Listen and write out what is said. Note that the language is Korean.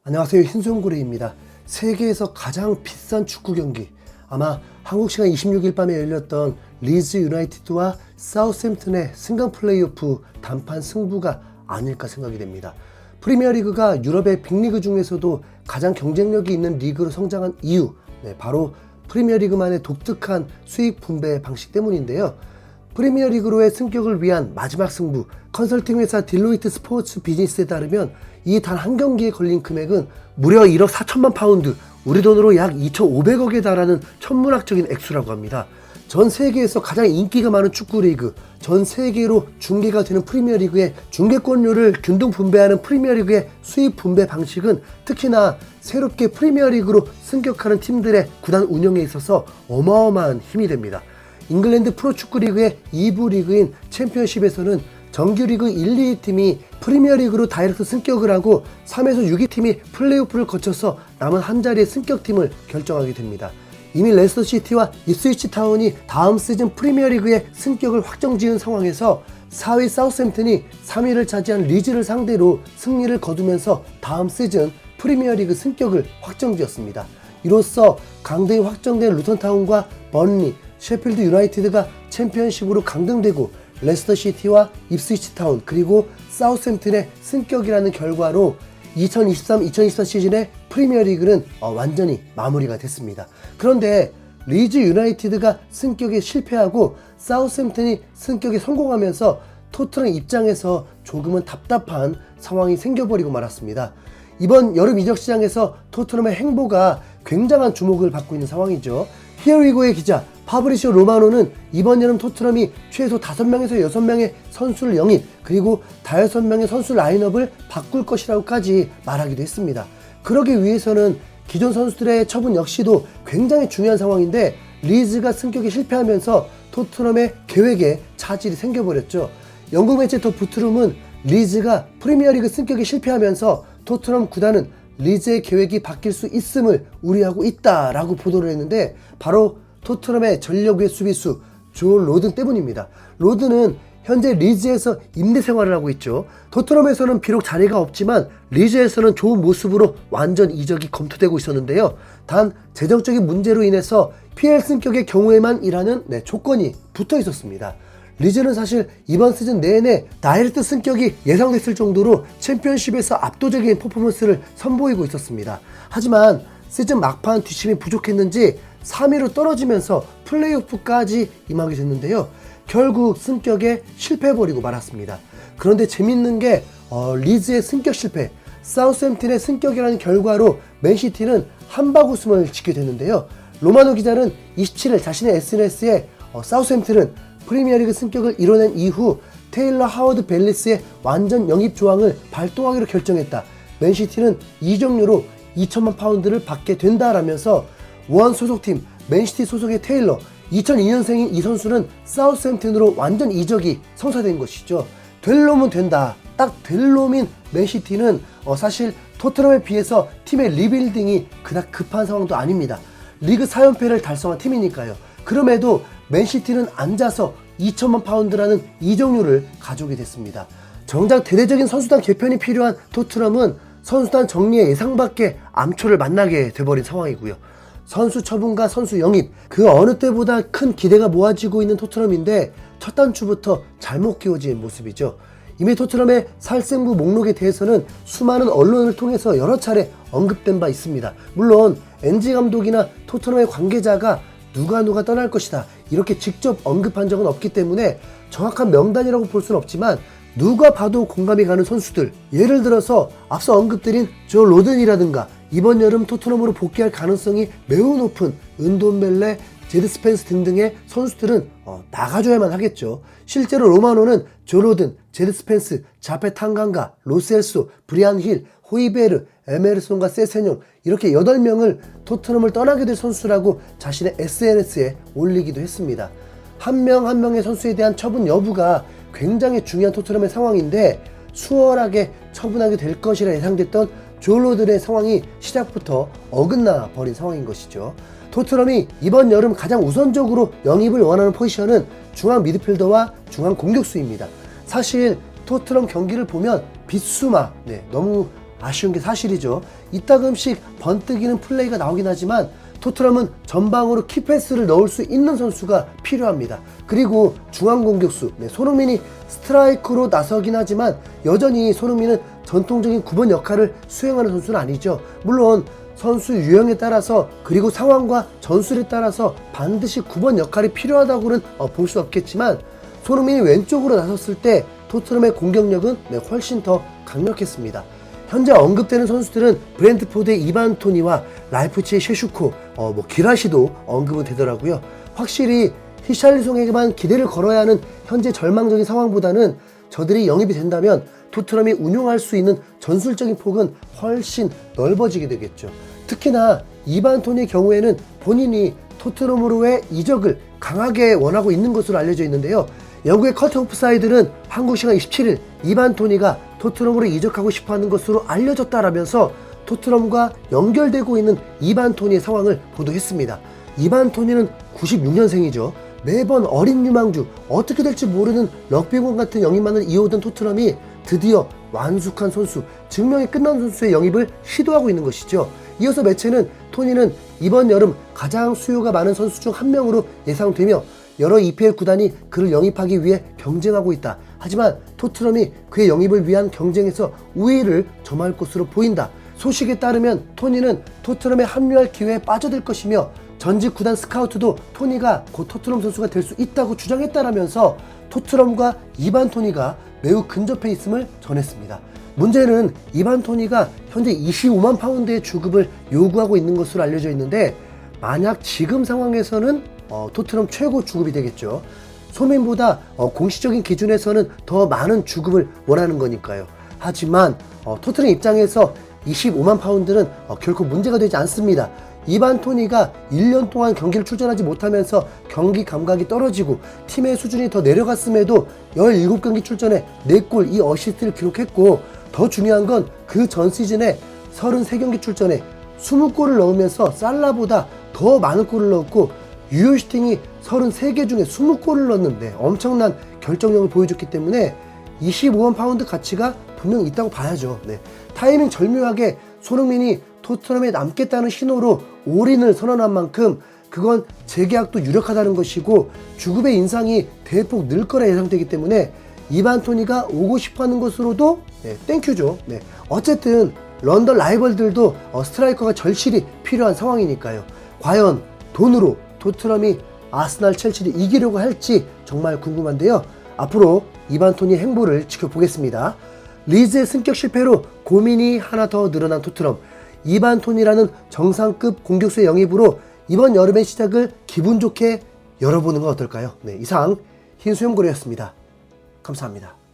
안녕하세요, 흰손고래입니다. 세계에서 가장 비싼 축구 경기, 아마 한국 시간 26일 밤에 열렸던 리즈 유나이티드와 사우샘튼의 승강 플레이오프 단판 승부가 아닐까 생각이 됩니다. 프리미어리그가 유럽의 빅리그 중에서도 가장 경쟁력이 있는 리그로 성장한 이유, 바로 프리미어리그만의 독특한 수익 분배 방식 때문인데요. 프리미어리그로의 승격을 위한 마지막 승부, 컨설팅 회사 딜로이트 스포츠 비즈니스에 따르면 이 단 한 경기에 걸린 금액은 무려 1억 4천만 파운드, 우리 돈으로 약 2,500억에 달하는 천문학적인 액수라고 합니다. 전 세계에서 가장 인기가 많은 축구 리그, 전 세계로 중계가 되는 프리미어리그의 중계권료를 균등 분배하는 프리미어리그의 수입 분배 방식은 특히나 새롭게 프리미어리그로 승격하는 팀들의 구단 운영에 있어서 어마어마한 힘이 됩니다. 잉글랜드 프로축구 리그의 2부 리그인 챔피언십에서는 정규리그 1, 2팀이 프리미어리그로 다이렉트 승격을 하고 3에서 6위 팀이 플레이오프를 거쳐서 남은 한 자리의 승격팀을 결정하게 됩니다. 이미 레스터시티와 입스위치 타운이 다음 시즌 프리미어리그의 승격을 확정지은 상황에서 4위 사우샘튼이 3위를 차지한 리즈를 상대로 승리를 거두면서 다음 시즌 프리미어리그 승격을 확정지었습니다. 이로써 강등이 확정된 루턴타운과 번리, 셰필드 유나이티드가 챔피언십으로 강등되고 레스터시티와 입스위치 타운 그리고 사우샘튼의 승격이라는 결과로 2023-2024 시즌의 프리미어리그는 완전히 마무리가 됐습니다. 그런데 리즈 유나이티드가 승격에 실패하고 사우샘튼이 승격에 성공하면서 토트넘 입장에서 조금은 답답한 상황이 생겨버리고 말았습니다. 이번 여름 이적 시장에서 토트넘의 행보가 굉장한 주목을 받고 있는 상황이죠. 히어리고의 기자 파브리시오 로마노는 이번 여름 토트넘이 최소 5명에서 6명의 선수를 영입 그리고 5명의 선수 라인업을 바꿀 것이라고까지 말하기도 했습니다. 그러기 위해서는 기존 선수들의 처분 역시도 굉장히 중요한 상황인데 리즈가 승격에 실패하면서 토트넘의 계획에 차질이 생겨버렸죠. 영국 매체 더 부트룸은 리즈가 프리미어리그 승격에 실패하면서 토트넘 구단은 리즈의 계획이 바뀔 수 있음을 우려하고 있다라고 보도를 했는데 바로 토트넘의 전력외 수비수 조 로든 때문입니다. 로든은 현재 리즈에서 임대 생활을 하고 있죠. 토트넘에서는 비록 자리가 없지만 리즈에서는 좋은 모습으로 완전 이적이 검토되고 있었는데요. 단 재정적인 문제로 인해서 PL 승격의 경우에만 일하는 조건이 붙어 있었습니다. 리즈는 사실 이번 시즌 내내 다이렉트 승격이 예상됐을 정도로 챔피언십에서 압도적인 퍼포먼스를 선보이고 있었습니다. 하지만 시즌 막판 뒷심이 부족했는지 3위로 떨어지면서 플레이오프까지 임하게 됐는데요. 결국 승격에 실패해버리고 말았습니다. 그런데 재밌는 게 리즈의 승격 실패, 사우샘튼의 승격이라는 결과로 맨시티는 한박 웃음을 짓게 됐는데요. 로마노 기자는 27일 자신의 SNS에 사우샘튼은 프리미어리그 승격을 이뤄낸 이후 테일러 하워드 벨리스의 완전 영입 조항을 발동하기로 결정했다. 맨시티는 이적료로 2천만 파운드를 받게 된다라면서 원 소속팀 맨시티 소속의 테일러 2002년생인 이 선수는 사우샘튼으로 완전 이적이 성사된 것이죠. 될 놈은 된다. 딱 될 놈인 맨시티는 사실 토트넘에 비해서 팀의 리빌딩이 그닥 급한 상황도 아닙니다. 리그 4연패를 달성한 팀이니까요. 그럼에도 맨시티는 앉아서 2천만 파운드라는 이적료를 가져오게 됐습니다. 정작 대대적인 선수단 개편이 필요한 토트넘은 선수단 정리의 예상밖의 암초를 만나게 돼버린 상황이고요. 선수 처분과 선수 영입, 그 어느 때보다 큰 기대가 모아지고 있는 토트넘인데 첫 단추부터 잘못 끼워진 모습이죠. 이미 토트넘의 살생부 목록에 대해서는 수많은 언론을 통해서 여러 차례 언급된 바 있습니다. 물론 엔지 감독이나 토트넘의 관계자가 누가 떠날 것이다 이렇게 직접 언급한 적은 없기 때문에 정확한 명단이라고 볼 수는 없지만 누가 봐도 공감이 가는 선수들, 예를 들어서 앞서 언급드린 조 로든이라든가 이번 여름 토트넘으로 복귀할 가능성이 매우 높은 은돈벨레, 제드 스펜스 등등의 선수들은 나가줘야만 하겠죠. 실제로 로마노는 조 로든, 제드 스펜스, 자페 탕강가, 로셀소, 브리안 힐, 호이베르, 에메르손과 세세뇽 이렇게 8명을 토트넘을 떠나게 될 선수라고 자신의 SNS에 올리기도 했습니다. 한 명 한 명의 선수에 대한 처분 여부가 굉장히 중요한 토트넘의 상황인데 수월하게 처분하게 될 것이라 예상됐던 조 로든의 상황이 시작부터 어긋나 버린 상황인 것이죠. 토트넘이 이번 여름 가장 우선적으로 영입을 원하는 포지션은 중앙 미드필더와 중앙 공격수입니다. 사실 토트넘 경기를 보면 빗수마, 너무 아쉬운 게 사실이죠. 이따금씩 번뜩이는 플레이가 나오긴 하지만 토트넘은 전방으로 키패스를 넣을 수 있는 선수가 필요합니다. 그리고 중앙 공격수 손흥민이 스트라이크로 나서긴 하지만 여전히 손흥민은 전통적인 9번 역할을 수행하는 선수는 아니죠. 물론 선수 유형에 따라서 그리고 상황과 전술에 따라서 반드시 9번 역할이 필요하다고는 볼 수 없겠지만 손흥민이 왼쪽으로 나섰을 때 토트넘의 공격력은 훨씬 더 강력했습니다. 현재 언급되는 선수들은 브렌트포드의 이반 토니와 라이프치히의 셰슈코, 기라시도 언급은 되더라고요. 확실히 히샬리송에게만 기대를 걸어야 하는 현재 절망적인 상황보다는 저들이 영입이 된다면 토트넘이 운용할 수 있는 전술적인 폭은 훨씬 넓어지게 되겠죠. 특히나 이반 토니의 경우에는 본인이 토트넘으로의 이적을 강하게 원하고 있는 것으로 알려져 있는데요. 영국의 커트 오프사이드는 한국 시간 27일 이반 토니가 토트넘으로 이적하고 싶어하는 것으로 알려졌다라면서 토트넘과 연결되고 있는 이반 토니의 상황을 보도했습니다. 이반 토니는 96년생이죠. 매번 어린 유망주, 어떻게 될지 모르는 럭비공 같은 영입만을 이어오던 토트넘이 드디어 완숙한 선수, 증명이 끝난 선수의 영입을 시도하고 있는 것이죠. 이어서 매체는 토니는 이번 여름 가장 수요가 많은 선수 중 한 명으로 예상되며 여러 EPL 구단이 그를 영입하기 위해 경쟁하고 있다. 하지만 토트넘이 그의 영입을 위한 경쟁에서 우위를 점할 것으로 보인다. 소식에 따르면 토니는 토트넘에 합류할 기회에 빠져들 것이며 전직 구단 스카우트도 토니가 곧 토트넘 선수가 될 수 있다고 주장했다라면서 토트넘과 이반 토니가 매우 근접해 있음을 전했습니다. 문제는 이반 토니가 현재 25만 파운드의 주급을 요구하고 있는 것으로 알려져 있는데 만약 지금 상황에서는 토트넘 최고 주급이 되겠죠. 소민보다 공식적인 기준에서는 더 많은 주급을 원하는 거니까요. 하지만 토트넘 입장에서 25만 파운드는 결코 문제가 되지 않습니다. 이반 토니가 1년 동안 경기를 출전하지 못하면서 경기 감각이 떨어지고 팀의 수준이 더 내려갔음에도 17경기 출전에 4골 2어시스트를 기록했고 더 중요한 건 그 전 시즌에 33경기 출전에 20골을 넣으면서 살라보다 더 많은 골을 넣었고 유효슈팅이 33개 중에 20골을 넣는 엄청난 결정력을 보여줬기 때문에 25만 파운드 가치가 분명 있다고 봐야죠. 타이밍 절묘하게 손흥민이 토트넘에 남겠다는 신호로 올인을 선언한 만큼 그건 재계약도 유력하다는 것이고 주급의 인상이 대폭 늘 거라 예상되기 때문에 이반 토니가 오고 싶어하는 것으로도 땡큐죠. 어쨌든 런던 라이벌들도 스트라이커가 절실히 필요한 상황이니까요. 과연 돈으로 토트넘이 아스날 첼시를 이기려고 할지 정말 궁금한데요. 앞으로 이반 토니의 행보를 지켜보겠습니다. 리즈의 승격 실패로 고민이 하나 더 늘어난 토트넘. 이반 토니라는 정상급 공격수의 영입으로 이번 여름의 시작을 기분 좋게 열어보는 건 어떨까요? 이상 흰수염고래였습니다. 감사합니다.